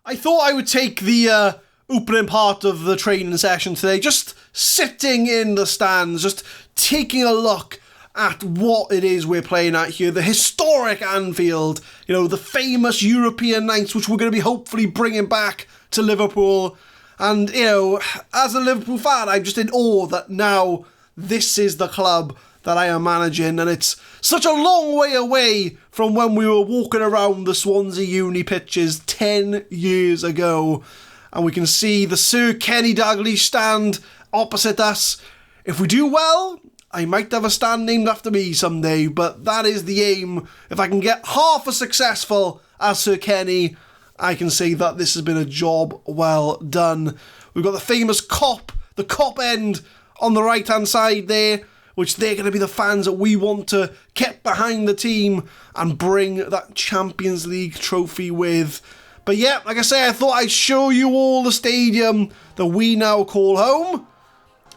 I thought I would take the opening part of the training session today, just sitting in the stands, just taking a look at what it is we're playing at here, the historic Anfield, the famous European nights, which we're going to be hopefully bringing back to Liverpool. And, as a Liverpool fan, I'm just in awe that now this is the club that I am managing, and it's such a long way away from when we were walking around the Swansea Uni pitches 10 years ago, and we can see the Sir Kenny Dalglish stand opposite us. If we do well, I might have a stand named after me someday, but that is the aim. If I can get half as successful as Sir Kenny, I can say that this has been a job well done. We've got the famous Kop, the Kop end on the right-hand side there, which they're going to be the fans that we want to get behind the team and bring that Champions League trophy with. But yeah, like I say, I thought I'd show you all the stadium that we now call home.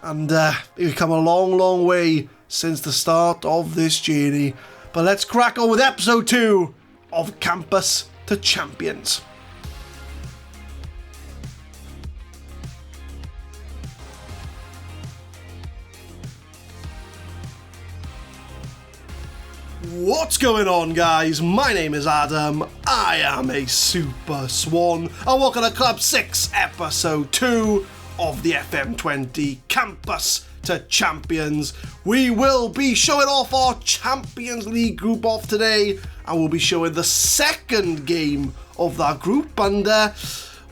And we've come a long, long way since the start of this journey. But let's crack on with episode 2 of Campus to Champions. What's going on, guys? My name is Adam, I am a Super Swan, and welcome to Club 6, Episode 2 of the FM20 Campus to Champions. We will be showing off our Champions League group off today, and we'll be showing the second game of that group, and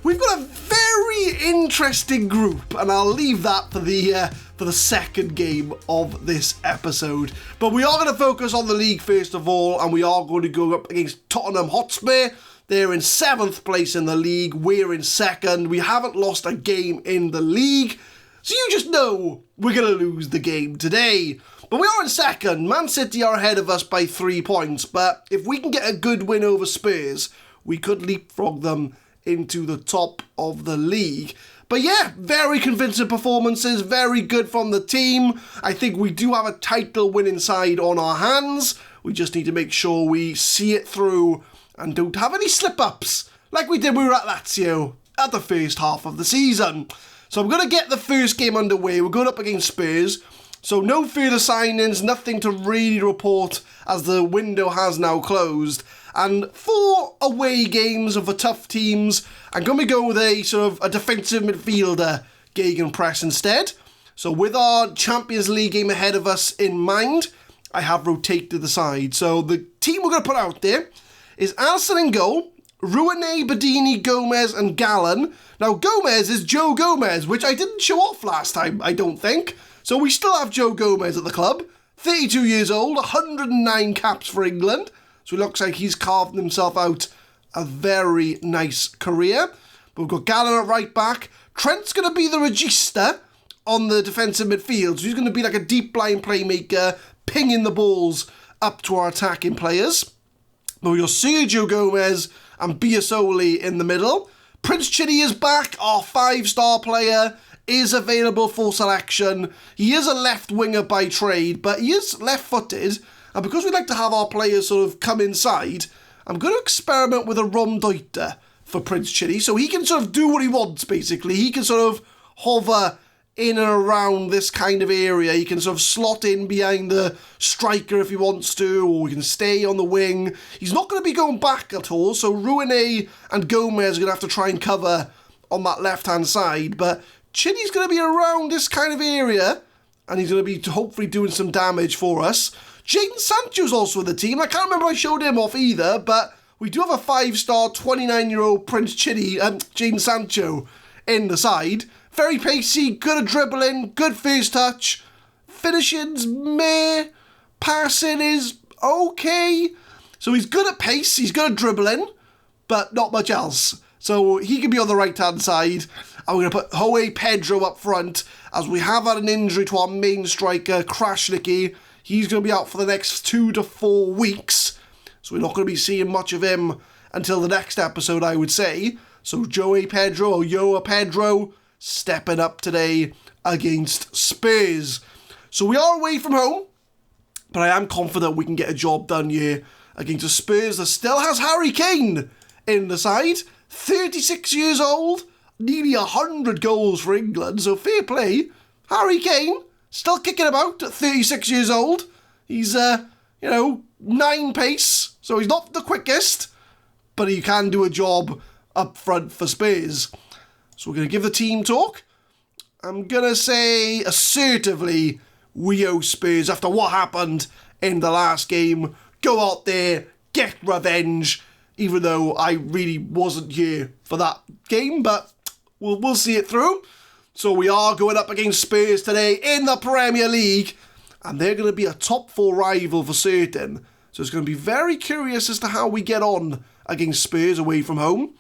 we've got a very interesting group, and I'll leave that for the second game of this episode. But we are going to focus on the league first of all, and we are going to go up against Tottenham Hotspur. They're in 7th place in the league, we're in 2nd. We haven't lost a game in the league, so you just know we're going to lose the game today. But we are in 2nd. Man City are ahead of us by 3 points, but if we can get a good win over Spurs, we could leapfrog them into the top of the league. But yeah, very convincing performances, very good from the team. I think we do have a title winning side on our hands. We just need to make sure we see it through and don't have any slip-ups like we did when we were at Lazio at the first half of the season. So I'm going to get the first game underway. We're going up against Spurs. So no further signings, nothing to really report as the window has now closed. And for away games and for tough teams, I'm going to go with a sort of a defensive midfielder gegenpress instead. So with our Champions League game ahead of us in mind, I have rotated the side. So the team we're going to put out there is Alisson in goal, Ruane, Badini, Gomez and Gallen. Now Gomez is Joe Gomez, which I didn't show off last time, I don't think. So we still have Joe Gomez at the club, 32 years old, 109 caps for England. So it looks like he's carved himself out a very nice career. But we've got Gallen at right back. Trent's going to be the regista on the defensive midfield. So he's going to be like a deep line playmaker, pinging the balls up to our attacking players. But we've got Sergio Gomez and Biasoli in the middle. Prince Chidi is back, our 5-star player, is available for selection. He is a left winger by trade, but he is left-footed. And because we like to have our players sort of come inside, I'm going to experiment with a Romdeute for Prince Chidi. So he can sort of do what he wants, basically. He can sort of hover in and around this kind of area. He can sort of slot in behind the striker if he wants to, or he can stay on the wing. He's not going to be going back at all, so Ruane and Gomez are going to have to try and cover on that left-hand side. But Chidi's going to be around this kind of area, and he's going to be hopefully doing some damage for us. Jadon Sancho's also in the team. I can't remember I showed him off either, but we do have a 5-star, 29-year-old Prince Chidi, Jadon Sancho in the side. Very pacey, good at dribbling, good first touch. Finishing's meh. Passing is okay. So he's good at pace, he's good at dribbling, but not much else. So he can be on the right-hand side. And we're going to put Joao Pedro up front, as we have had an injury to our main striker, Krasniqi. He's going to be out for the next 2 to 4 weeks. So we're not going to be seeing much of him until the next episode, I would say. So Joao Pedro stepping up today against Spurs. So we are away from home, but I am confident we can get a job done here against a Spurs that still has Harry Kane in the side. 36 years old, nearly 100 goals for England, so fair play. Harry Kane, still kicking about at 36 years old. He's, 9 pace, so he's not the quickest, but he can do a job up front for Spurs. So we're going to give the team talk. I'm going to say assertively, we owe Spurs after what happened in the last game. Go out there, get revenge, even though I really wasn't here for that game, but we'll see it through. So we are going up against Spurs today in the Premier League, and they're going to be a top 4 rival for certain. So it's going to be very curious as to how we get on against Spurs away from home.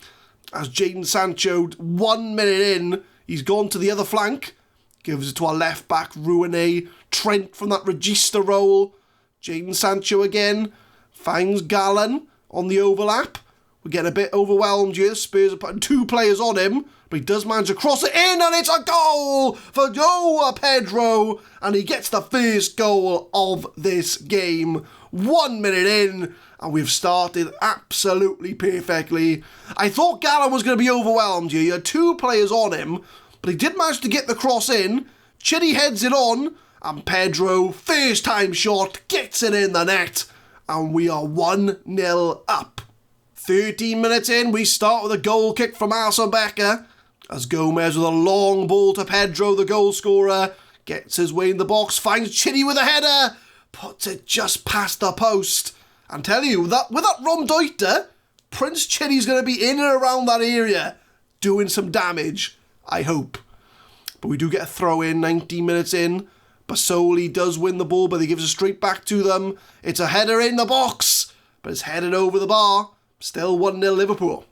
As Jadon Sancho, 1 minute in, he's gone to the other flank. Gives it to our left back, Ruane. Trent from that regista role. Jadon Sancho again. Finds Gallen on the overlap. We're getting a bit overwhelmed here. Spurs are putting 2 players on him. But he does manage to cross it in, and it's a goal for Joao Pedro. And he gets the first goal of this game. 1 minute in, and we've started absolutely perfectly. I thought Gallen was going to be overwhelmed here. He had 2 players on him, but he did manage to get the cross in. Chitty heads it on, and Pedro, first time shot, gets it in the net. And we are 1-0 up. 13 minutes in, we start with a goal kick from Arsene Becker. As Gomez with a long ball to Pedro, the goal scorer, gets his way in the box, finds Chitty with a header, puts it just past the post. And tell you, with that Romdeute, Prince Chitty's going to be in and around that area, doing some damage, I hope. But we do get a throw in, 19 minutes in. Basoli does win the ball, but he gives it straight back to them. It's a header in the box, but it's headed over the bar. Still 1-0 Liverpool.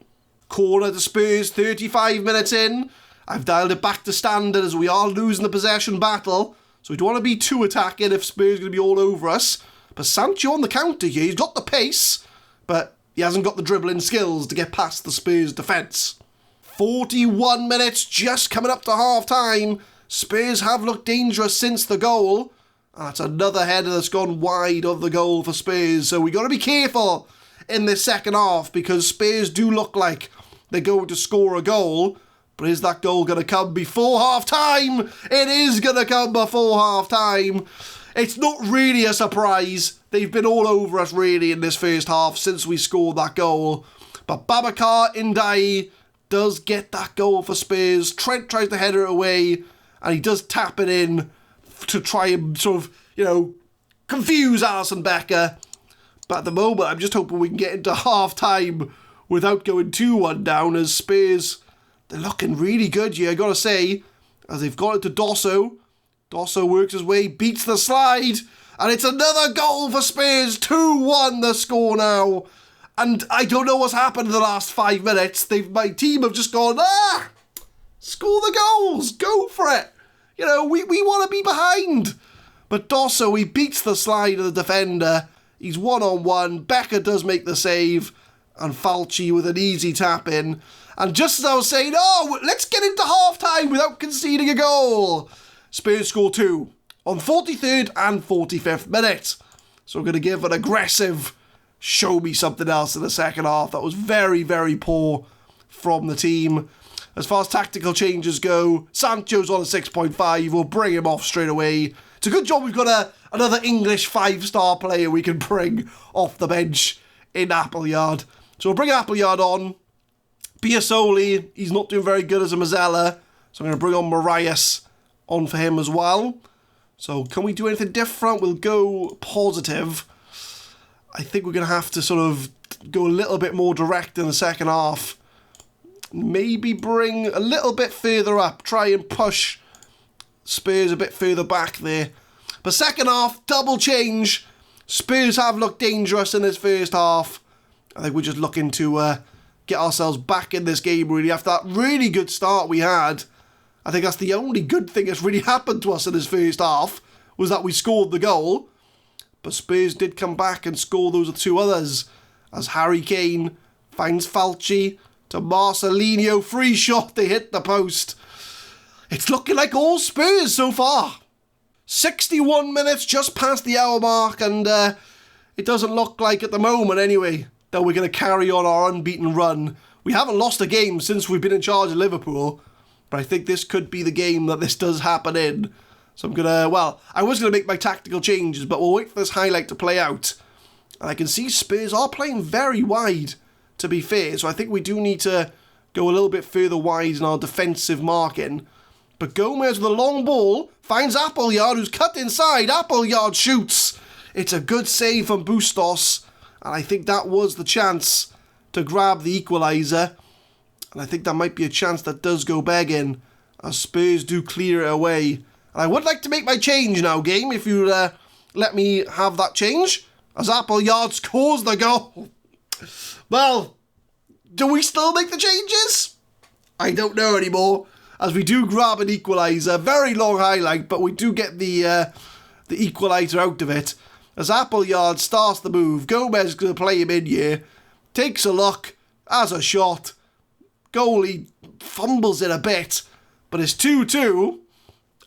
Corner to Spurs, 35 minutes in. I've dialed it back to standard as we are losing the possession battle. So we don't want to be too attacking if Spurs are going to be all over us. But Sancho on the counter here, he's got the pace, but he hasn't got the dribbling skills to get past the Spurs defence. 41 minutes, just coming up to half-time. Spurs have looked dangerous since the goal. And that's another header that's gone wide of the goal for Spurs. So we got to be careful in this second half because Spurs do look like they're going to score a goal. But is that goal going to come before half-time? It is going to come before half-time. It's not really a surprise. They've been all over us really in this first half since we scored that goal. But Babacar Ndiaye does get that goal for Spurs. Trent tries to header it away and he does tap it in to try and sort of, confuse Arsene Becker. But at the moment, I'm just hoping we can get into half-time without going 2-1 down as Spurs, they're looking really good here, I gotta say, as they've got it to Dosso. Dosso works his way, beats the slide, and it's another goal for Spurs. 2-1 the score now. And I don't know what's happened in the last 5 minutes. My team have just gone, score the goals, go for it. We want to be behind. But Dosso, he beats the slide of the defender. He's 1-on-1. Becker does make the save. And Falchi with an easy tap in. And just as I was saying, let's get into half-time without conceding a goal. Spurs score 2 on 43rd and 45th minute. So we're going to give an aggressive show me something else in the second half. That was very, very poor from the team. As far as tactical changes go, Sancho's on a 6.5. We'll bring him off straight away. It's a good job we've got another English 5-star player we can bring off the bench in Appleyard. So we'll bring Appleyard on. Piasoli, he's not doing very good as a Mazzella. So I'm going to bring on Marias on for him as well. So can we do anything different? We'll go positive. I think we're going to have to sort of go a little bit more direct in the second half. Maybe bring a little bit further up. Try and push Spurs a bit further back there. But second half, double change. Spurs have looked dangerous in this first half. I think we're just looking to get ourselves back in this game really after that really good start we had. I think that's the only good thing that's really happened to us in this first half was that we scored the goal. But Spurs did come back and score those 2 others as Harry Kane finds Falchi to Marcelinho. Free shot, they hit the post. It's looking like all Spurs so far. 61 minutes just past the hour mark and it doesn't look like at the moment anyway that we're going to carry on our unbeaten run. We haven't lost a game since we've been in charge of Liverpool, but I think this could be the game that this does happen in. So I'm going to, well, I was going to make my tactical changes, but we'll wait for this highlight to play out. And I can see Spurs are playing very wide, to be fair, so I think we do need to go a little bit further wide in our defensive marking. But Gomez with a long ball finds Appleyard, who's cut inside. Appleyard shoots. It's a good save from Bustos, and I think that was the chance to grab the equaliser. And I think that might be a chance that does go begging, as Spurs do clear it away. And I would like to make my change now, game, if you let me have that change, as Appleyard scores the goal. Well, do we still make the changes? I don't know anymore, as we do grab an equaliser. Very long highlight, but we do get the equaliser out of it. As Appleyard starts the move, Gomez is going to play him in here. Takes a look, has a shot. Goalie fumbles it a bit, but it's 2-2. And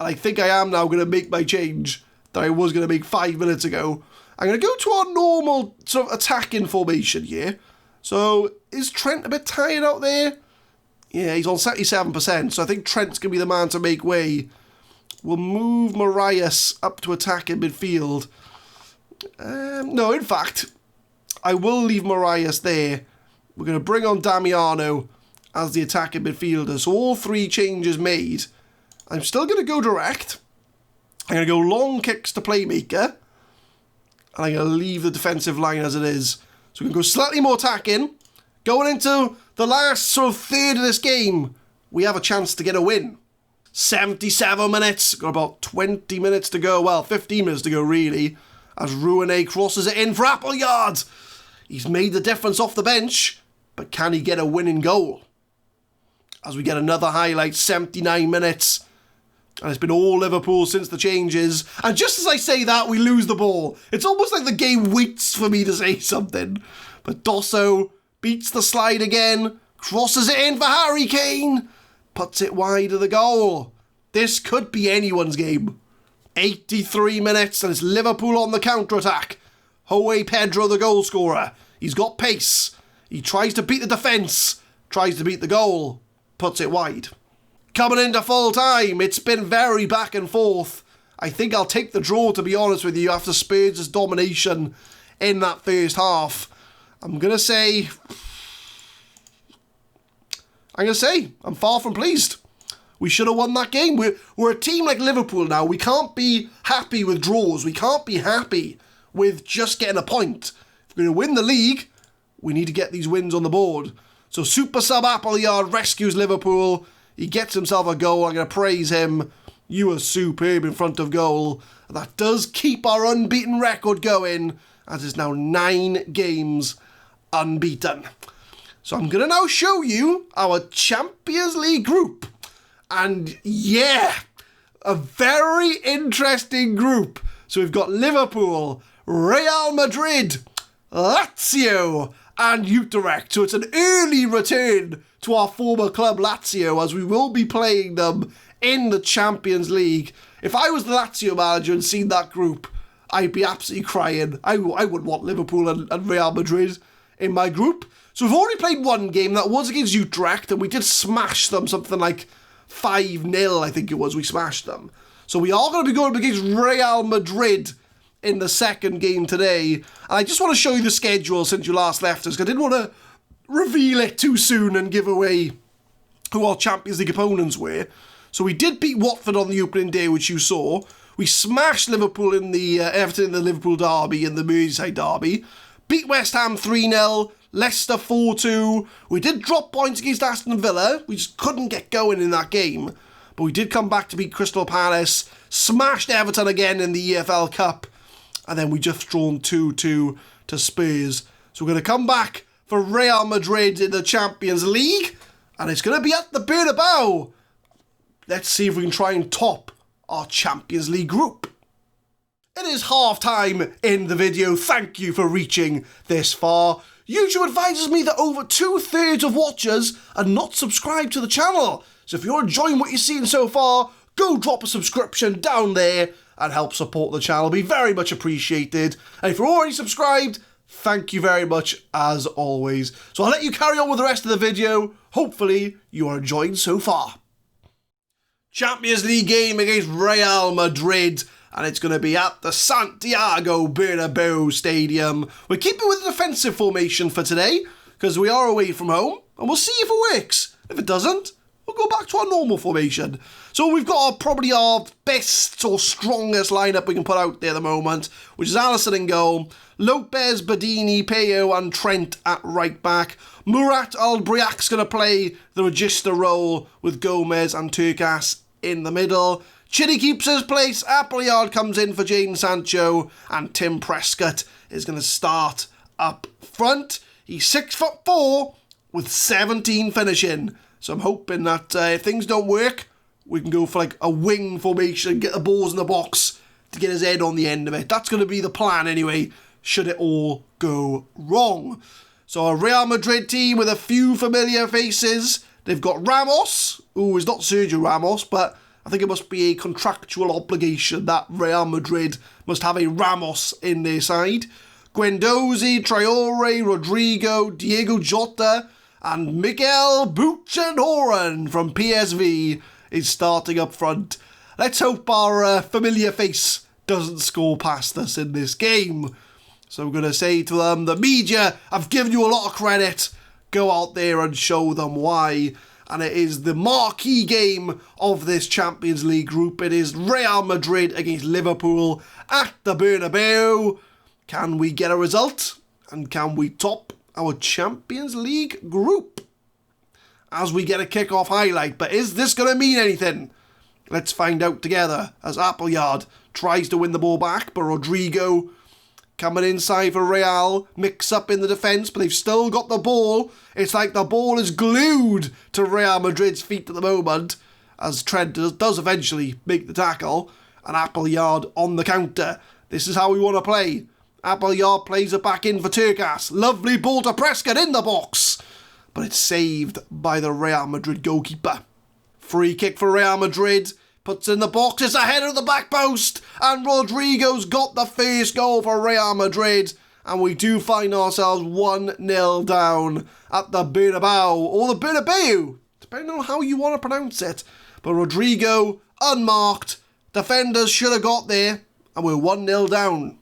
I think I am now going to make my change that I was going to make 5 minutes ago. I'm going to go to our normal sort of attacking formation here. So, is Trent a bit tired out there? Yeah, he's on 77%, so I think Trent's going to be the man to make way. We'll move Marias up to attack in midfield. No, in fact, I will leave Marias there. We're going to bring on Damiano as the attacking midfielder. So all three changes made. I'm still going to go direct. I'm going to go long kicks to playmaker. And I'm going to leave the defensive line as it is. So we can go slightly more attacking. Going into the last sort of third of this game, we have a chance to get a win. 77 minutes. Got about 20 minutes to go. Well, 15 minutes to go, really. As Rouanet crosses it in for Appleyard. He's made the difference off the bench, but can he get a winning goal? As we get another highlight, 79 minutes. And it's been all Liverpool since the changes. And just as I say that, we lose the ball. It's almost like the game waits for me to say something. But Dosso beats the slide again, crosses it in for Harry Kane, puts it wide of the goal. This could be anyone's game. 83 minutes and it's Liverpool on the counter-attack. Joe Pedro, the goal scorer. He's got pace. He tries to beat the defence. Tries to beat the goal. Puts it wide. Coming into full time. It's been very back and forth. I think I'll take the draw, to be honest with you, after Spurs' domination in that first half. I'm going to say I'm far from pleased. We should have won that game. We're a team like Liverpool now. We can't be happy with draws. We can't be happy with just getting a point. If we're going to win the league, we need to get these wins on the board. So Super Sub Appleyard rescues Liverpool. He gets himself a goal. I'm going to praise him. You were superb in front of goal. That does keep our unbeaten record going, as it's now 9 games unbeaten. So I'm going to now show you our Champions League group. And yeah, a very interesting group. So we've got Liverpool, Real Madrid, Lazio and Utrecht. So it's an early return to our former club Lazio, as we will be playing them in the Champions League. If I was the Lazio manager and seen that group, I'd be absolutely crying. I would want Liverpool and Real Madrid in my group. So we've already played one game, that was against Utrecht, and we did smash them, something like 5-0, I think it was, we smashed them. So we are going to be going against Real Madrid in the second game today. And I just want to show you the schedule since you last left us, because I didn't want to reveal it too soon and give away who our Champions League opponents were. So we did beat Watford on the opening day, which you saw. We smashed Liverpool in the Everton in the Liverpool derby and the Merseyside derby. Beat West Ham 3-0. Leicester 4-2. We did drop points against Aston Villa. We just couldn't get going in that game. But we did come back to beat Crystal Palace. Smashed Everton again in the EFL Cup. And then we just drawn 2-2 to Spurs. So we're going to come back for Real Madrid in the Champions League. And it's going to be at the Bernabeu. Let's see if we can try and top our Champions League group. It is half time in the video. Thank you for reaching this far. YouTube advises me that over 2/3 of watchers are not subscribed to the channel. So if you're enjoying what you're seeing so far, go drop a subscription down there and help support the channel. It'll be very much appreciated. And if you're already subscribed, Thank you very much, as always. So I'll let you carry on with the rest of the video. Hopefully, you are enjoying so far. Champions League game against Real Madrid, and it's going to be at the Santiago Bernabeu Stadium. We're keeping with the defensive formation for today, because we are away from home, and we'll see if it works. If it doesn't, we'll go back to our normal formation. So we've got probably our best or strongest lineup we can put out there at the moment, which is Alisson in goal, Lopez, Badini, Peyo and Trent at right back. Murat Albriak's going to play the register role with Gomez and Turkas in the middle. Chidi keeps his place, Appleyard comes in for Jadon Sancho, and Tim Prescott is going to start up front. He's 6'4" with 17 finishing. So I'm hoping that if things don't work, we can go for like a wing formation, get the balls in the box to get his head on the end of it. That's going to be the plan anyway, should it all go wrong. So a Real Madrid team with a few familiar faces. They've got Ramos, who is not Sergio Ramos, but I think it must be a contractual obligation that Real Madrid must have a Ramos in their side. Guendouzi, Traore, Rodrigo, Diego Jota, and Miguel Buchenhoren from PSV is starting up front. Let's hope our familiar face doesn't score past us in this game. So I'm going to say to them, the media, I've given you a lot of credit. Go out there and show them why. And it is the marquee game of this Champions League group. It is Real Madrid against Liverpool at the Bernabeu. Can we get a result? And can we top our Champions League group? As we get a kick-off highlight, but is this going to mean anything? Let's find out together as Appleyard tries to win the ball back, but Rodrigo coming inside for Real, mix up in the defence, but they've still got the ball. It's like the ball is glued to Real Madrid's feet at the moment, as Trent does eventually make the tackle, and Appleyard on the counter. This is how we want to play. Appleyard plays it back in for Turkas. Lovely ball to Prescott in the box, but it's saved by the Real Madrid goalkeeper. Free kick for Real Madrid. Puts in the box. It's ahead of the back post. And Rodrigo's got the first goal for Real Madrid. And we do find ourselves 1-0 down at the Bernabeu. Or the Bernabeu, depending on how you want to pronounce it. But Rodrigo, unmarked. Defenders should have got there. And we're 1-0 down.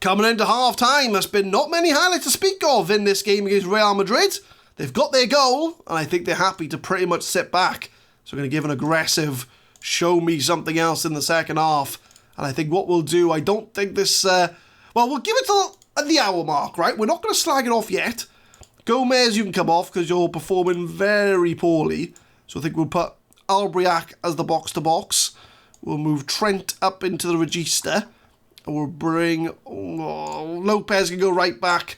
Coming into half-time, there's been not many highlights to speak of in this game against Real Madrid. They've got their goal, and I think they're happy to pretty much sit back. So we're going to give an aggressive, show me something else in the second half. And I think what we'll do, I don't think this... well, we'll give it to the hour mark, right? We're not going to slag it off yet. Gomez, you can come off because you're performing very poorly. So I think we'll put Albriak as the box-to-box. We'll move Trent up into the register. And we'll bring... Lopez can go right back.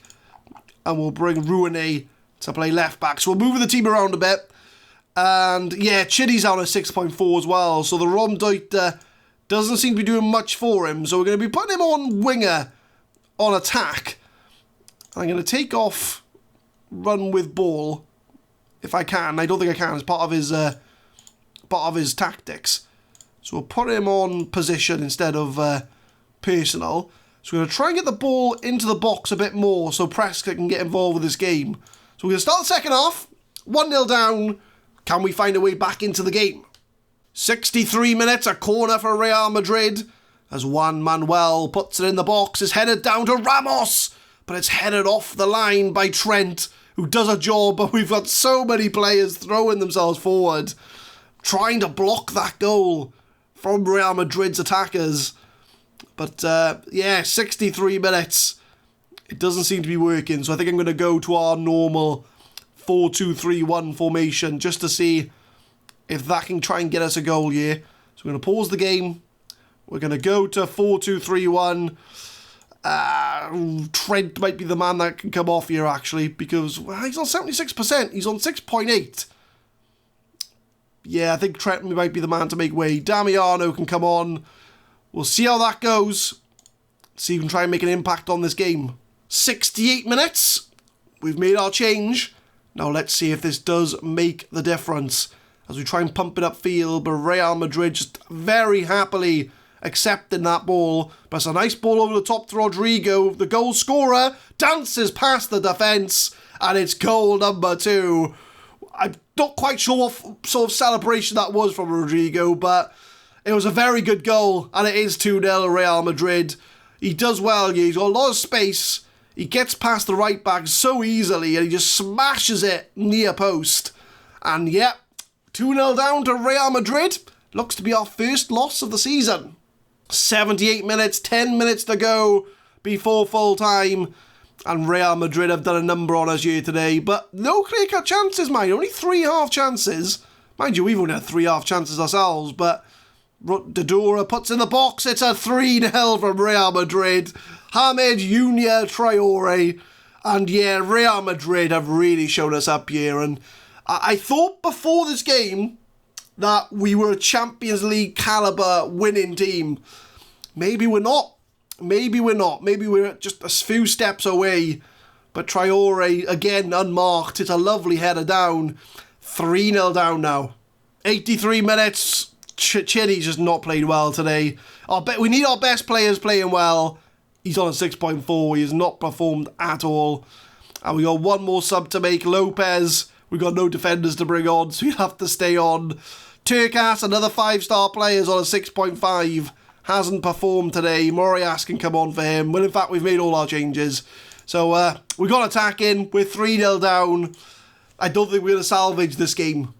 And we'll bring Rouanet to play left back. So we're moving the team around a bit. And yeah, Chidi's on a 6.4 as well. So the Romdeut doesn't seem to be doing much for him. So we're going to be putting him on winger on attack. I'm going to take off run with ball if I can. I don't think I can. It's part of his tactics. So we'll put him on position instead of personal. So we're going to try and get the ball into the box a bit more so Prescott can get involved with this game. So we're going to start the second half. 1-0 down. Can we find a way back into the game? 63 minutes, a corner for Real Madrid. As Juan Manuel puts it in the box, it's headed down to Ramos. But it's headed off the line by Trent, who does a job, but we've got so many players throwing themselves forward, trying to block that goal from Real Madrid's attackers. But yeah, 63 minutes. It doesn't seem to be working, so I think I'm going to go to our normal 4-2-3-1 formation just to see if that can try and get us a goal here. So we're going to pause the game. We're going to go to 4-2-3-1. Trent might be the man that can come off here, actually, because he's on 76%. He's on 6.8. Yeah, I think Trent might be the man to make way. Damiano can come on. We'll see how that goes. See if we can try and make an impact on this game. 68 minutes. We've made our change. Now let's see if this does make the difference as we try and pump it upfield. But Real Madrid just very happily accepting that ball. But it's a nice ball over the top to Rodrigo. The goal scorer dances past the defence, and it's goal number 2. I'm not quite sure what sort of celebration that was from Rodrigo, but it was a very good goal, and it is 2-0 Real Madrid. He does well here. He's got a lot of space. He gets past the right back so easily, and he just smashes it near post. And yeah, 2-0 down to Real Madrid. Looks to be our first loss of the season. 78 minutes, 10 minutes to go before full time. And Real Madrid have done a number on us here today. But no clear-cut chances, mind. Only 3 half chances. Mind you, we've only had 3 half chances ourselves, but Dodora puts in the box. It's a 3-0 from Real Madrid. Hamed Junior Traore. And yeah, Real Madrid have really shown us up here. And I thought before this game that we were a Champions League caliber winning team. Maybe we're not. Maybe we're not. Maybe we're just a few steps away. But Traore, again, unmarked. It's a lovely header down. 3-0 down now. 83 minutes. Chiri's just not played well today. We need our best players playing well. He's on a 6.4. He has not performed at all. And we got one more sub to make. Lopez. We've got no defenders to bring on, so he'll have to stay on. Turkas, another 5-star player, is on a 6.5. Hasn't performed today. Morias can come on for him. Well, in fact, we've made all our changes. So we got attacking. We're 3-0 down. I don't think we're going to salvage this game,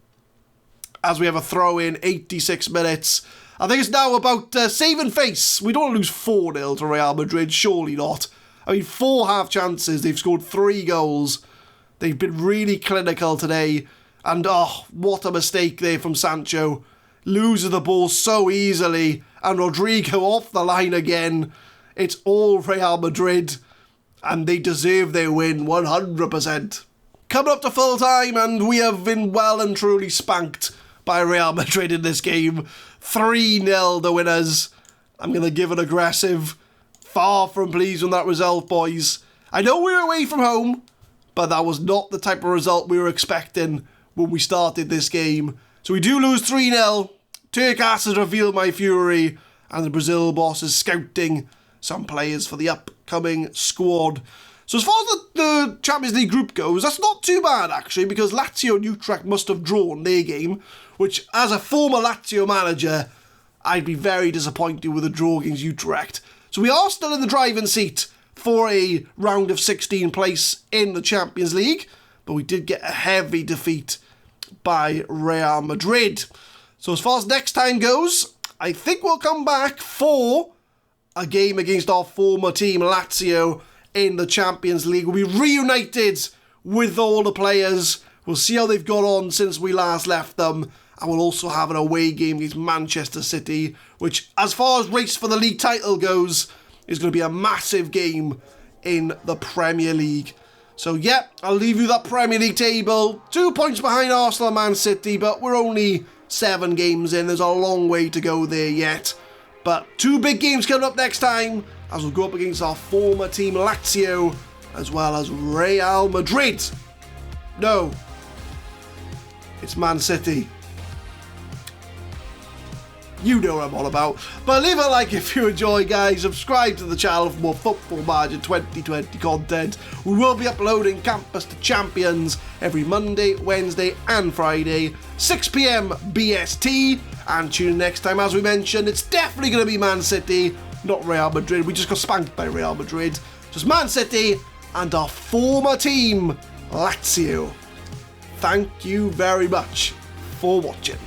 as we have a throw in 86 minutes. I think it's now about saving face. We don't want to lose 4-0 to Real Madrid, surely not. I mean, 4 half chances. They've scored 3 goals. They've been really clinical today. And oh, what a mistake there from Sancho. Loses the ball so easily. And Rodrigo off the line again. It's all Real Madrid. And they deserve their win 100%. Coming up to full time, and we have been well and truly spanked by Real Madrid in this game. 3-0 the winners. I'm going to give it aggressive. Far from pleased with that result, boys. I know we're away from home, but that was not the type of result we were expecting when we started this game. So we do lose 3-0. Turkas has revealed my fury, and the Brazil boss is scouting some players for the upcoming squad. So as far as the Champions League group goes, that's not too bad actually, because Lazio and Utrecht must have drawn their game, which as a former Lazio manager, I'd be very disappointed with a draw against Utrecht. So we are still in the driving seat for a round of 16 place in the Champions League, but we did get a heavy defeat by Real Madrid. So as far as next time goes, I think we'll come back for a game against our former team Lazio in the Champions League. We'll be reunited with all the players. We'll see how they've got on since we last left them. And we'll also have an away game against Manchester City, which, as far as race for the league title goes, is going to be a massive game in the Premier League. So, yeah, I'll leave you that Premier League table. 2 points behind Arsenal and Man City, but we're only 7 games in. There's a long way to go there yet. But 2 big games coming up next time, as we'll go up against our former team Lazio, as well as Real Madrid. No, it's Man City. You know what I'm all about. But leave a like if you enjoy, guys. Subscribe to the channel for more Football Manager 2020 content. We will be uploading Campus to Champions every Monday, Wednesday and Friday, 6 PM BST. And tune in next time. As we mentioned, it's definitely going to be Man City, not Real Madrid. We just got spanked by Real Madrid. Just Man City and our former team, Lazio. Thank you very much for watching.